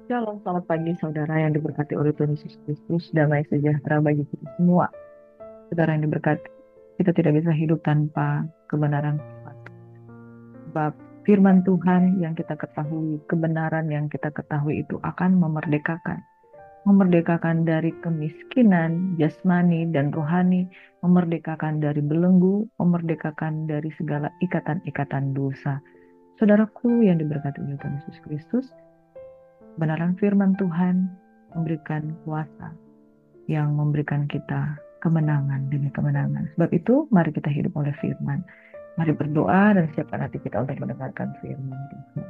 Shalom, selamat pagi saudara yang diberkati oleh Tuhan Yesus Kristus, damai sejahtera bagi kita semua. Saudara yang diberkati, kita tidak bisa hidup tanpa kebenaran Tuhan. Sebab firman Tuhan yang kita ketahui, kebenaran yang kita ketahui itu akan memerdekakan. Memerdekakan dari kemiskinan, jasmani dan rohani, memerdekakan dari belenggu, memerdekakan dari segala ikatan-ikatan dosa. Saudaraku yang diberkati oleh Tuhan Yesus Kristus, kebenaran firman Tuhan memberikan kuasa yang memberikan kita kemenangan demi kemenangan. Sebab itu, mari kita hidup oleh firman. Mari berdoa dan siapkan hati kita untuk mendengarkan firman Tuhan.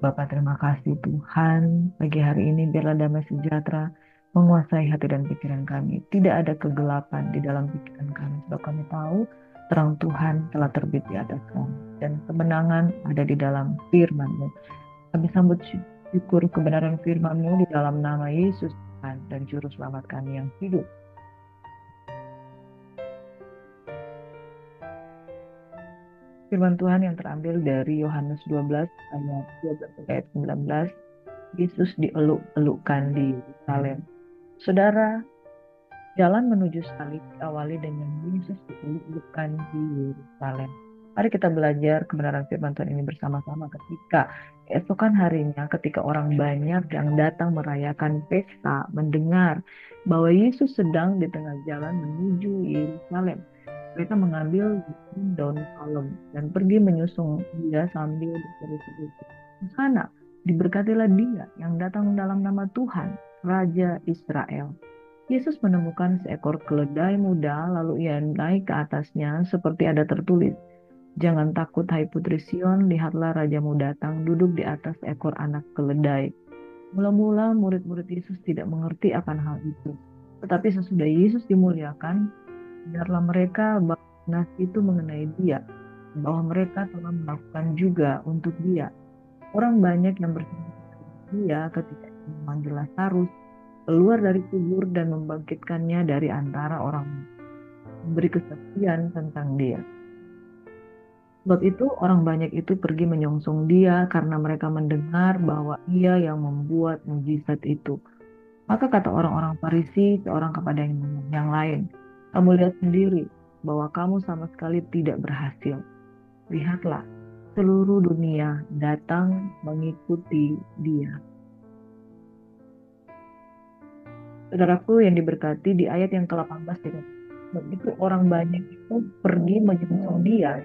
Bapak, terima kasih Tuhan. Pagi hari ini biarlah damai sejahtera menguasai hati dan pikiran kami. Tidak ada kegelapan di dalam pikiran kami. Sebab kami tahu terang Tuhan telah terbit di atas kami. Dan kemenangan ada di dalam firman-Mu. Kami sambut syukur kebenaran firman-Mu di dalam nama Yesus Tuhan dan Juru Selamat kami yang hidup. Firman Tuhan yang terambil dari Yohanes 12 ayat 12 sampai ayat 19. Yesus dieluk-elukkan di Yerusalem. Saudara, jalan menuju salib diawali dengan Yesus dieluk-elukkan di Yerusalem. Mari kita belajar kebenaran firman Tuhan ini bersama-sama ketika keesokan harinya, ketika orang banyak yang datang merayakan pesta, mendengar bahwa Yesus sedang di tengah jalan menuju Yerusalem. Mereka mengambil daun palem dan pergi menyusung dia sambil berseru-seru. Hosana, diberkatilah dia yang datang dalam nama Tuhan, Raja Israel. Yesus menemukan seekor keledai muda, lalu ia naik ke atasnya seperti ada tertulis, "Jangan takut hai putri Sion, lihatlah rajamu datang duduk di atas ekor anak keledai." Mula-mula murid-murid Yesus tidak mengerti akan hal itu. Tetapi sesudah Yesus dimuliakan, biarlah mereka bahwa nas itu mengenai dia, bahwa mereka telah melakukan juga untuk dia. Orang banyak yang bersama dia ketika ia memanggil Lazarus keluar dari kubur dan membangkitkannya dari antara orang, memberi kesaksian tentang dia. Sebab itu orang banyak itu pergi menyongsong dia karena mereka mendengar bahwa ia yang membuat mujizat itu. Maka kata orang-orang Farisi seorang kepada yang lain, "Kamu lihat sendiri bahwa kamu sama sekali tidak berhasil. Lihatlah, seluruh dunia datang mengikuti dia." Saudaraku yang diberkati, di ayat yang ke-18 dikatakan, begitu orang banyak itu pergi menyongsong dia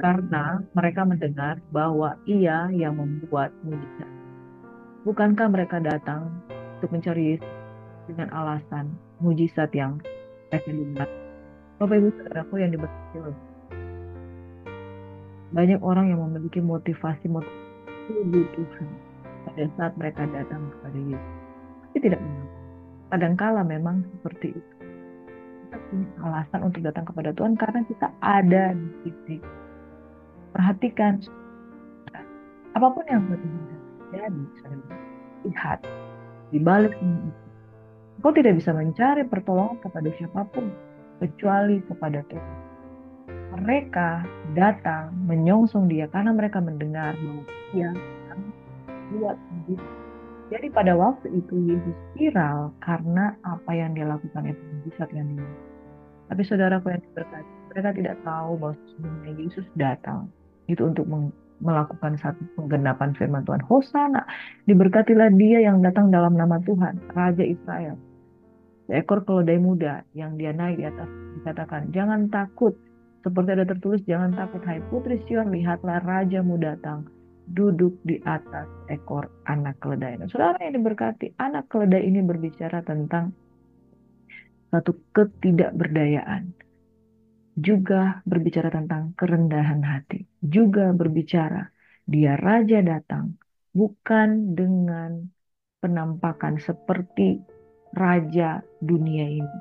karena mereka mendengar bahwa ia yang membuat mujizat. Bukankah mereka datang untuk mencari Yesus dengan alasan mujizat yang mereka dengar? Bapak Ibu Saudaraku yang diberkati oleh banyak orang yang memiliki motivasi Tuhan pada saat mereka datang kepada Yesus. Tapi tidak mengapa. Kadangkala memang seperti itu. Kita punya alasan untuk datang kepada Tuhan karena kita ada di titik. Perhatikan, apapun yang terjadi, saudara, lihat di balik semua itu. Kau tidak bisa mencari pertolongan kepada siapapun kecuali kepada Tuhan. Mereka datang menyongsong dia karena mereka mendengar bahwa dia akan buat mujizat. Jadi pada waktu itu Yesus viral karena apa yang dia lakukan itu mujizat yang dia lakukan. Tapi saudaraku yang diberkati, mereka tidak tahu bahwa sesungguhnya Yesus datang itu untuk melakukan satu penggenapan firman Tuhan. Hosana, diberkatilah dia yang datang dalam nama Tuhan, Raja Israel. Seekor keledai muda yang dia naik di atas dikatakan, "Jangan takut." Seperti ada tertulis, "Jangan takut hai putri Sion, lihatlah rajamu datang duduk di atas ekor anak keledai." Nah, saudara yang diberkati, anak keledai ini berbicara tentang satu ketidakberdayaan, juga berbicara tentang kerendahan hati, juga berbicara dia raja datang bukan dengan penampakan seperti raja dunia ini,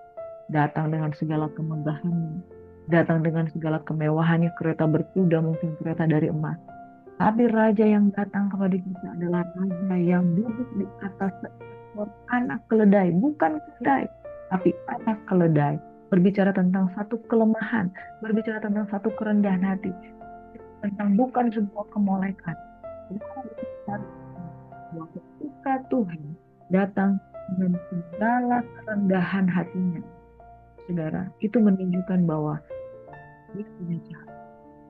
datang dengan segala kemegahannya, datang dengan segala kemewahannya, kereta berkuda, mungkin kereta dari emas. Tapi raja yang datang kepada kita adalah raja yang duduk di atas seekor anak keledai, bukan keledai, tapi anak keledai. Berbicara tentang satu kelemahan, berbicara tentang satu kerendahan hati, tentang bukan sebuah kemolekan. Bukan sebuah ketukan ketika Tuhan datang dengan segala kerendahan hatinya, saudara, itu menunjukkan bahwa dia punya cara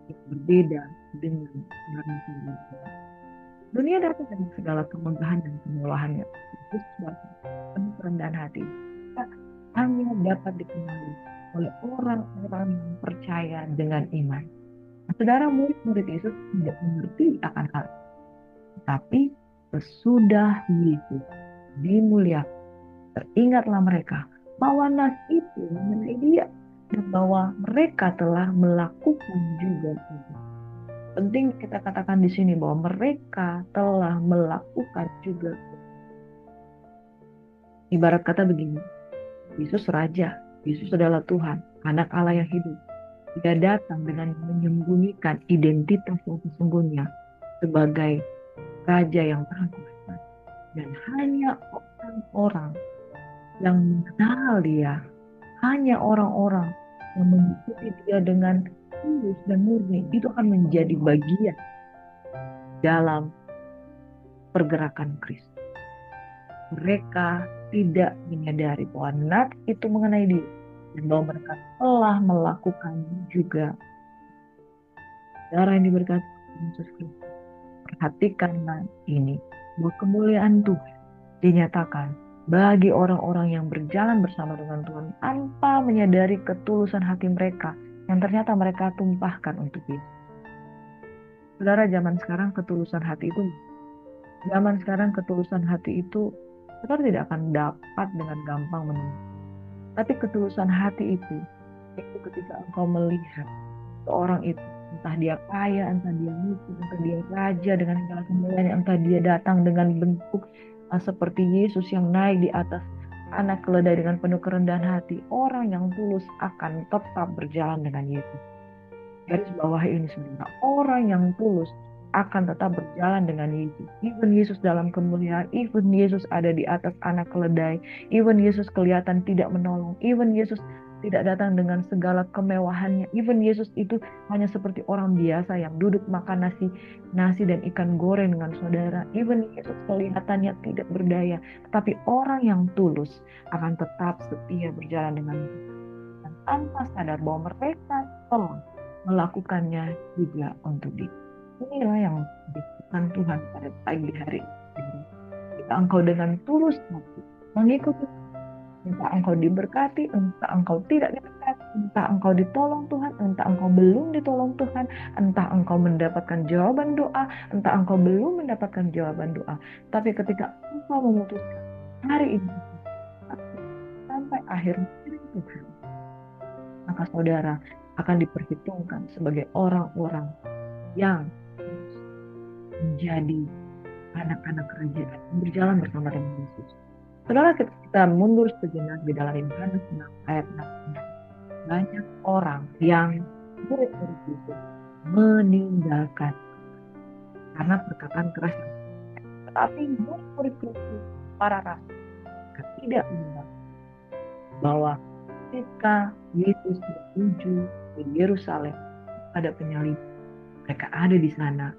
yang berbeda dengan manusia. Dunia datang dengan segala kemegahan dan kemewahannya. Yesus datang penuh kerendahan hati. Kita hanya dapat dikenali oleh orang-orang yang percaya dengan iman. Nah, saudara, murid-murid Yesus tidak mengerti akan hal itu. Tapi sesudah Yesus dimuliakan, teringatlah mereka bahwa nas itu mengenai dia dan bahwa mereka telah melakukan juga itu. Penting kita katakan di sini bahwa mereka telah melakukan juga. Ibarat kata begini, Yesus Raja, Yesus adalah Tuhan, Anak Allah yang hidup. Dia datang dengan menyembunyikan identitas yang sesungguhnya sebagai Raja yang Maha Kuasa. Dan hanya orang-orang yang mengenal dia, hanya orang-orang yang mengikuti dia dengan tulus dan murni, itu akan menjadi bagian dalam pergerakan Kristus. Mereka tidak menyadari bahwa nas itu mengenai dia dan bahwa mereka telah melakukan juga. Saudara yang diberkati Yesus Kristus, perhatikanlah ini, bahwa kemuliaan Tuhan dinyatakan bagi orang-orang yang berjalan bersama dengan Tuhan tanpa menyadari ketulusan hati mereka yang ternyata mereka tumpahkan untuk Yesus. Saudara, zaman sekarang ketulusan hati itu saudara tidak akan dapat dengan gampang menemukan. Tapi ketulusan hati itu ketika engkau melihat seorang itu, entah dia kaya, entah dia miskin, entah dia raja dengan segala kemuliaannya, entah dia datang dengan bentuk seperti Yesus yang naik di atas anak keledai dengan penuh kerendahan hati, orang yang tulus akan tetap berjalan dengan Yesus. Garis bawah ini sebenarnya, orang yang tulus akan tetap berjalan dengan Yesus. Even Yesus dalam kemuliaan, even Yesus ada di atas anak keledai, even Yesus kelihatan tidak menolong, even Yesus tidak datang dengan segala kemewahannya, even Yesus itu hanya seperti orang biasa yang duduk makan nasi dan ikan goreng dengan saudara, even Yesus kelihatannya tidak berdaya, tetapi orang yang tulus akan tetap setia berjalan dengan Yesus dan tanpa sadar bahwa mereka telah melakukannya juga untuk dia. Inilah yang dibutuhkan Tuhan pada pagi hari ini. Jika engkau dengan tulus hati mengikuti, entah engkau diberkati, entah engkau tidak diberkati, entah engkau ditolong Tuhan, entah engkau belum ditolong Tuhan, entah engkau mendapatkan jawaban doa, entah engkau belum mendapatkan jawaban doa. Tapi ketika engkau memutuskan hari ini sampai akhir Tuhan, maka saudara akan diperhitungkan sebagai orang-orang yang menjadi anak-anak kerajaan berjalan bersama dengan Yesus. Saudara, kita mundur sejenak di dalam Yohanes 6 ayat 6. Banyak orang yang murid-murid Yesus meninggalkan karena perkataan keras. Tetapi murid-murid Yesus, para rasul, tidak meninggalkan bahwa ketika Yesus menuju ke Yerusalem ada penyalib, mereka ada di sana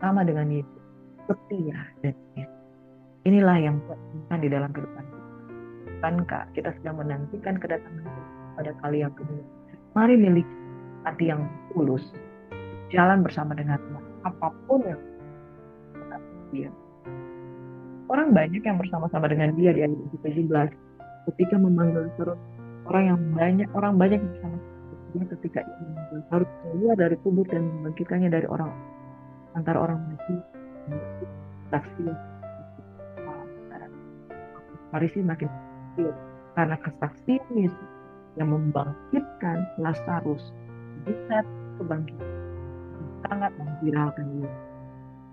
sama dengan Yesus, setia dan Yesus. Inilah yang penting di dalam kehidupan kita. Bukankah kita sedang menantikan kedatangan pada kali yang kedua? Mari miliki hati yang tulus, jalan bersama dengan Tuhan, apapun yang dia. Orang banyak yang bersama-sama dengan dia di ayat 17 ketika memanggil Lazarus. Orang banyak yang bersama dia ketika ia memanggil Lazarus keluar dari kubur dan membangkitkannya dari antara orang mati. Saksi Farisi makin kecil karena kesaksian Yesus yang membangkitkan Lazarus di saat kebangkitan sangat memviralkan Yesus.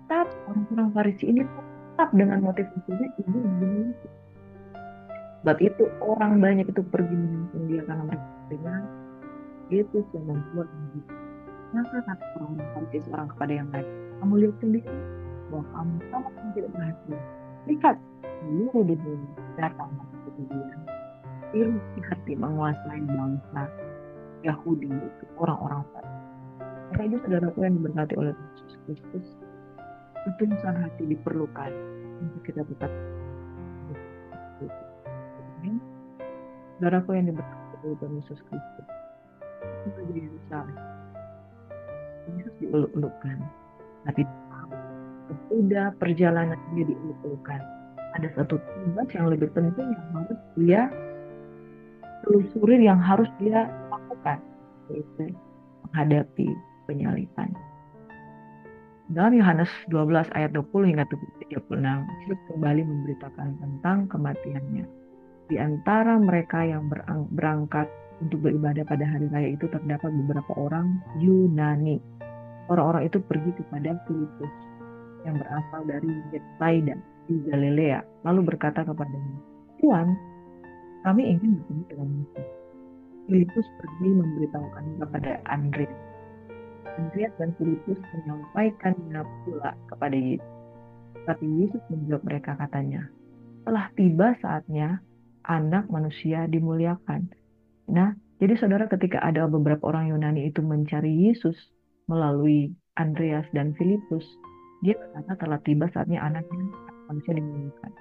Tapi orang-orang Farisi ini tetap dengan motivasinya ini begini. Sebab itu orang banyak itu pergi menyembah dia karena mereka dengar Yesus yang membuat begitu. Maka kata orang Farisi seorang kepada yang lain, kamu lihat sendiri bahwa kamu sama yang tidak berhasil. Lihat, seluruh dunia datang seperti dia. Iri hati menguasai bangsa Yahudi, itu orang-orang Farisi. Maka itu saudaraku yang diberkati oleh Yesus Kristus, ketulusan hati diperlukan untuk kita tetap hidup. Saudaraku yang diberkati oleh Tuhan Yesus Kristus, itu di Yerusalem, Yesus dieluk-elukkan, tapi sudah perjalanan dia dieluk-elukkan. Ada satu tugas yang lebih penting yang harus dia telusuri, yang harus dia lakukan, yaitu menghadapi penyaliban. Dalam Yohanes 12 ayat 20 hingga 36, Yesus kembali memberitakan tentang kematiannya. Di antara mereka yang berangkat untuk beribadah pada hari raya itu terdapat beberapa orang Yunani. Orang-orang itu pergi kepada Filipus yang berasal dari Betsaida di Galilea, lalu berkata kepadanya, Tuhan, kami ingin bertemu dengan Yesus. Filipus pergi memberitahukannya kepada Andreas. Andreas dan Filipus menyampaikannya pula kepada Yesus. Tapi Yesus menjawab mereka, katanya, telah tiba saatnya anak manusia dimuliakan. Nah, jadi saudara, ketika ada beberapa orang Yunani itu mencari Yesus melalui Andreas dan Filipus, dia berkata telah tiba saatnya anak manusia dimuliakan.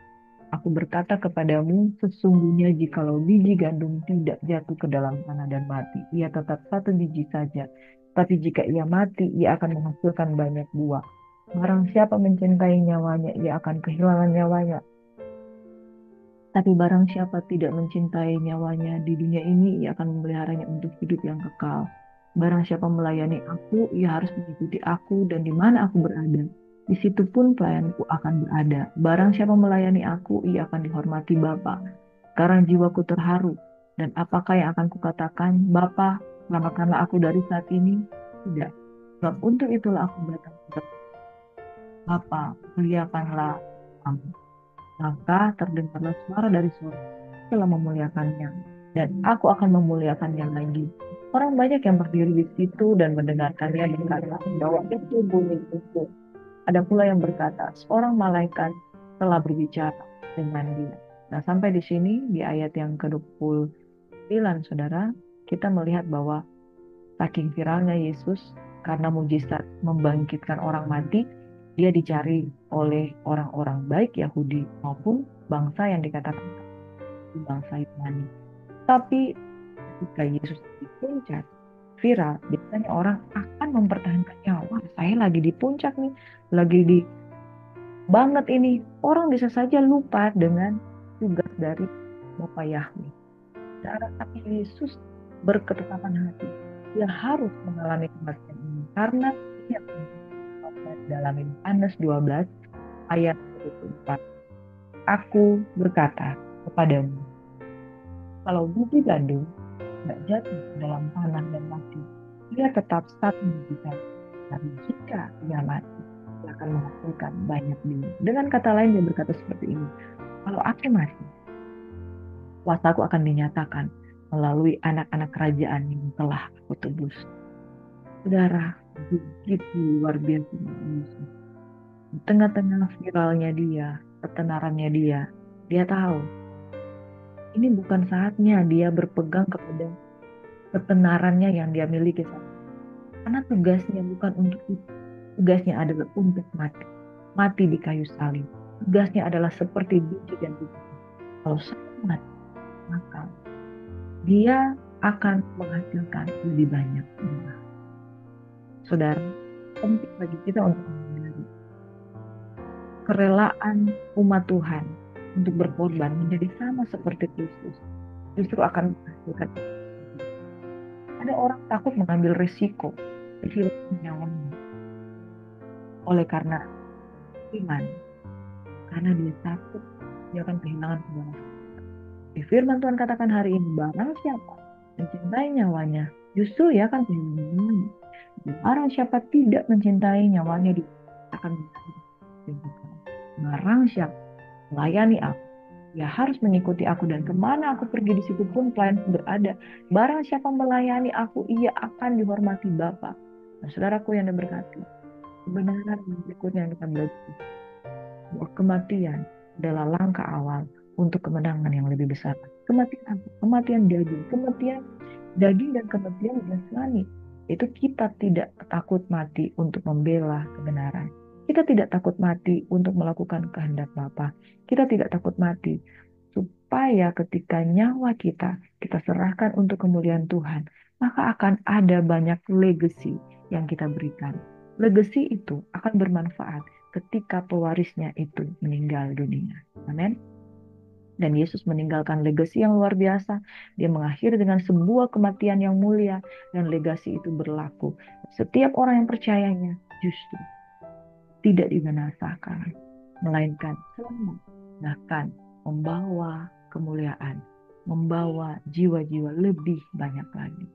Aku berkata kepadamu, sesungguhnya jikalau biji gandum tidak jatuh ke dalam tanah dan mati, ia tetap satu biji saja. Tapi jika ia mati, ia akan menghasilkan banyak buah. Barang siapa mencintai nyawanya, ia akan kehilangan nyawanya. Tapi barang siapa tidak mencintai nyawanya di dunia ini, ia akan memeliharanya untuk hidup yang kekal. Barang siapa melayani aku, ia harus mengikuti aku, dan di mana aku berada, di situ pun pelayanku akan berada. Barang siapa melayani aku, ia akan dihormati Bapa. Sekarang jiwaku terharu, dan apakah yang akan kukatakan, Bapa, selamatkanlah aku dari saat ini? Tidak. Sebab untuk itulah aku datang kepada Bapa, muliakanlah Kamu. Maka terdengarlah suara dari surga, telah memuliakannya, dan aku akan memuliakannya lagi. Orang banyak yang berdiri di situ dan mendengarkannya berkata bahwa itu bunyi itu. Ada pula yang berkata, seorang malaikat telah berbicara dengan dia. Nah, sampai di sini, di ayat yang ke-29, saudara, kita melihat bahwa saking viralnya Yesus, karena mujizat membangkitkan orang mati, dia dicari oleh orang-orang baik Yahudi maupun bangsa yang dikatakan bangsa Yunani. Tapi ketika Yesus di puncak viral, biasanya orang akan mempertahankan nyawa. Saya lagi di puncak nih, lagi di banget ini. Orang bisa saja lupa dengan tugas dari Bapa Yahweh. Tapi Yesus berketetapan hati. Dia harus mengalami kematian ini karena dia dalam Yohanes 12 ayat 24. Aku berkata kepadamu, kalau biji gandum tidak jatuh ke dalam tanah dan mati, dia tetap satu biji gandum. Tapi jika dia mati, dia akan menghasilkan banyak buah. Dengan kata lain dia berkata seperti ini, kalau aku mati, kuasaku akan dinyatakan melalui anak-anak kerajaan yang telah aku tebus. Saudara, begitu luar biasa Yesus. Di tengah-tengah viralnya dia, ketenarannya dia tahu ini bukan saatnya dia berpegang kepada ketenarannya yang dia miliki saat ini. Karena tugasnya bukan untuk itu. Tugasnya adalah untuk mati. Mati di kayu salib. Tugasnya adalah seperti biji dan biji. Kalau saya mati, maka dia akan menghasilkan lebih banyak buah. Saudara, penting bagi kita untuk menyadari kerelaan umat Tuhan untuk berkorban menjadi sama seperti Kristus justru akan menghasilkan. Ada orang takut mengambil risiko kehilangan nyawanya oleh karena iman, karena dia takut dia akan kehilangan segala sesuatu. Di firman Tuhan katakan hari ini, barang siapa mencintai nyawanya, justru ia akan kehilangan nyawanya. Barang siapa tidak mencintai nyawanya, dia akan mencintai. Barang siapa melayani aku, dia harus mengikuti aku, dan kemana aku pergi di situ pun pelayanku berada. Barang siapa melayani aku, ia akan dihormati Bapa. Nah, saudaraku yang diberkati, kebenaran berikutnya yang kita belajar, bahwa kematian adalah langkah awal untuk kemenangan yang lebih besar. Kematian apa? Kematian daging. Kematian daging dan kematian jasmani. Itu kita tidak takut mati untuk membela kebenaran. Kita tidak takut mati untuk melakukan kehendak Bapa. Kita tidak takut mati supaya ketika nyawa kita serahkan untuk kemuliaan Tuhan, maka akan ada banyak legacy yang kita berikan. Legacy itu akan bermanfaat ketika pewarisnya itu meninggal dunia. Amin. Dan Yesus meninggalkan legasi yang luar biasa. Dia mengakhiri dengan sebuah kematian yang mulia. Dan legasi itu berlaku. Setiap orang yang percayanya justru tidak dibinasakan. Melainkan selamat. Bahkan membawa kemuliaan. Membawa jiwa-jiwa lebih banyak lagi.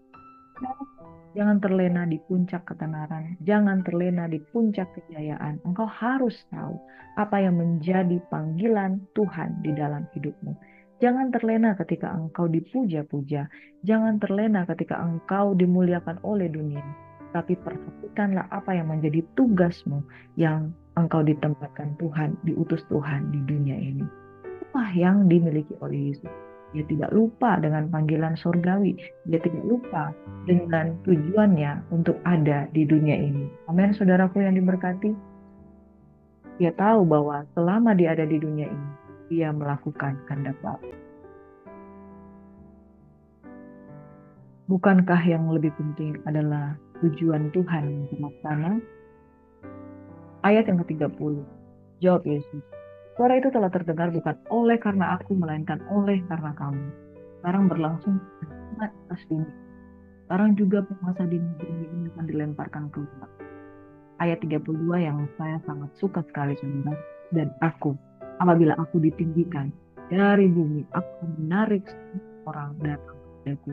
Jangan terlena di puncak ketenaran. Jangan terlena di puncak kejayaan. Engkau harus tahu apa yang menjadi panggilan Tuhan di dalam hidupmu. Jangan terlena ketika engkau dipuja-puja. Jangan terlena ketika engkau dimuliakan oleh dunia. Tapi perhatikanlah apa yang menjadi tugasmu yang engkau ditempatkan Tuhan, diutus Tuhan di dunia ini. Itulah yang dimiliki oleh Yesus. Dia tidak lupa dengan panggilan surgawi. Dia tidak lupa dengan tujuannya untuk ada di dunia ini. Amin, saudaraku yang diberkati. Dia tahu bahwa selama dia ada di dunia ini, dia melakukan kehendak Bapa. Bukankah yang lebih penting adalah tujuan Tuhan yang terlaksana? Ayat yang ke-30. Jawab Yesus. Suara itu telah terdengar bukan oleh karena aku, melainkan oleh karena kamu. Sekarang berlangsung atas dunia. Sekarang juga penguasa di negeri ini akan dilemparkan keluar. Ayat 32 yang saya sangat suka sekali, saudara. Dan aku, apabila aku ditinggikan dari bumi, aku akan menarik orang datang kepadaku.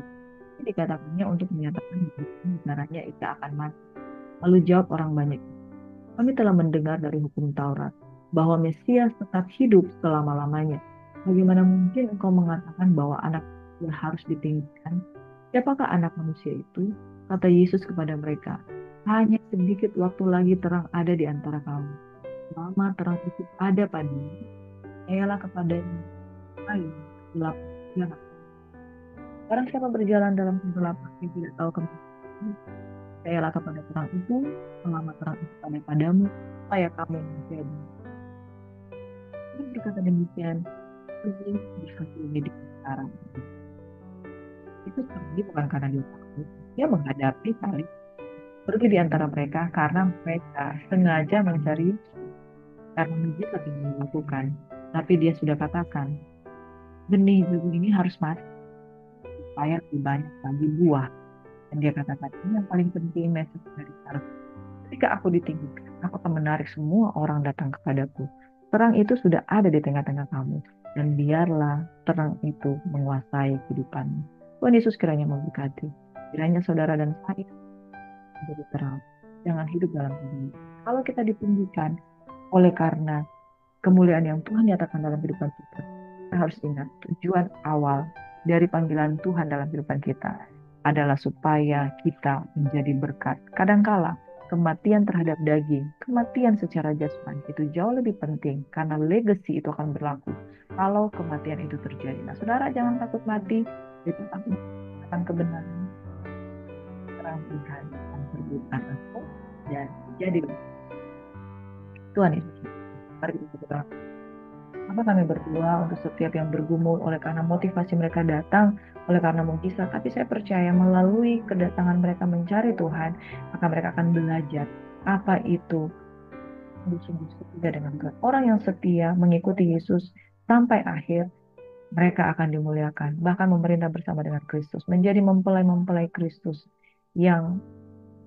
Ini dikatakannya untuk menyatakan caranya ia akan mati. Lalu jawab orang banyak, kami telah mendengar dari hukum Taurat bahwa Mesias tetap hidup selama-lamanya. Bagaimana mungkin engkau mengatakan bahwa anak manusia harus ditinggikan? Siapakah anak manusia itu? Kata Yesus kepada mereka, hanya sedikit waktu lagi terang ada di antara kamu. Selama terang itu ada padamu, percayalah kepadanya. Ayo, gelap jangan. Barang siapa berjalan dalam kegelapan yang tidak tahu kemana, percayalah kepada terang itu, selama terang itu ada padamu, supaya kamu menjadi. Dia berkata demikian, pergi berhasilnya di sekarang. Itu pergi bukan karena dia takut, dia menghadapi kali pergi di antara mereka karena mereka sengaja mencari, karena mujizat yang dilakukan. Tapi dia sudah katakan, benih jagung ini harus mati supaya lebih banyak lagi buah. Dan dia katakan, ini yang paling penting message dari Sarah. Ketika aku ditinggikan, aku akan menarik semua orang datang kepadaku. Terang itu sudah ada di tengah-tengah kamu. Dan biarlah terang itu menguasai kehidupanmu. Tuhan Yesus kiranya memberkati. Kiranya saudara dan saya menjadi terang. Jangan hidup dalam dunia. Kalau kita ditinggikan oleh karena kemuliaan yang Tuhan nyatakan dalam kehidupan kita, kita harus ingat tujuan awal dari panggilan Tuhan dalam kehidupan kita adalah supaya kita menjadi berkat. Kadangkala kematian terhadap daging, kematian secara jasmani itu jauh lebih penting karena legacy itu akan berlaku kalau kematian itu terjadi. Nah, saudara jangan takut mati, itu akan kebenaran, terang Tuhan akan terbit atasmu dan jadi Tuhan Yesus. Mari kita berdoa. Apa kami berdoa untuk setiap yang bergumul oleh karena motivasi mereka datang, oleh karena mujizat, tapi saya percaya melalui kedatangan mereka mencari Tuhan, maka mereka akan belajar apa itu sungguh-sungguh setia dengan Tuhan. Orang yang setia mengikuti Yesus sampai akhir, mereka akan dimuliakan, bahkan memerintah bersama dengan Kristus, menjadi mempelai-mempelai Kristus yang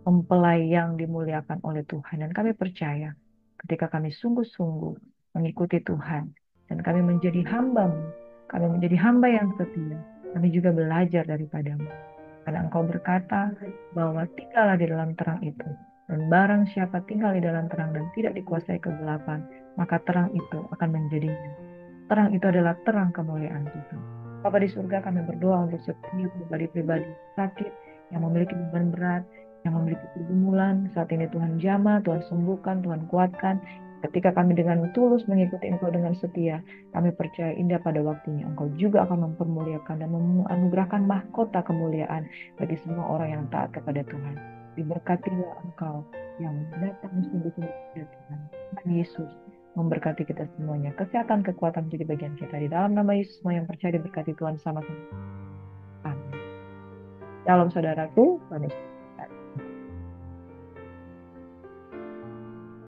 mempelai yang dimuliakan oleh Tuhan. Dan kami percaya ketika kami sungguh-sungguh mengikuti Tuhan dan kami menjadi hamba-Mu, kami menjadi hamba yang setia, kami juga belajar daripadamu. Karena Engkau berkata bahwa tinggallah di dalam terang itu, dan barang siapa tinggal di dalam terang dan tidak dikuasai kegelapan, maka terang itu akan menjadinya. Terang itu adalah terang kemuliaan Tuhan. Bapa di surga, kami berdoa untuk setiap pribadi-pribadi sakit yang memiliki beban berat, yang memiliki pergumulan. Saat ini Tuhan jamah, Tuhan sembuhkan, Tuhan kuatkan. Ketika kami dengan tulus mengikuti Engkau dengan setia, kami percaya indah pada waktunya Engkau juga akan mempermuliakan dan menganugerahkan mahkota kemuliaan bagi semua orang yang taat kepada Tuhan. Diberkatilah Engkau yang datang sungguh-sungguh dari Tuhan. Tuhan Yesus memberkati kita semuanya. Kesehatan, kekuatan jadi bagian kita. Di dalam nama Yesus, semua yang percaya diberkati Tuhan sama-sama. Amin. Shalom saudaraku. Tuhan Yesus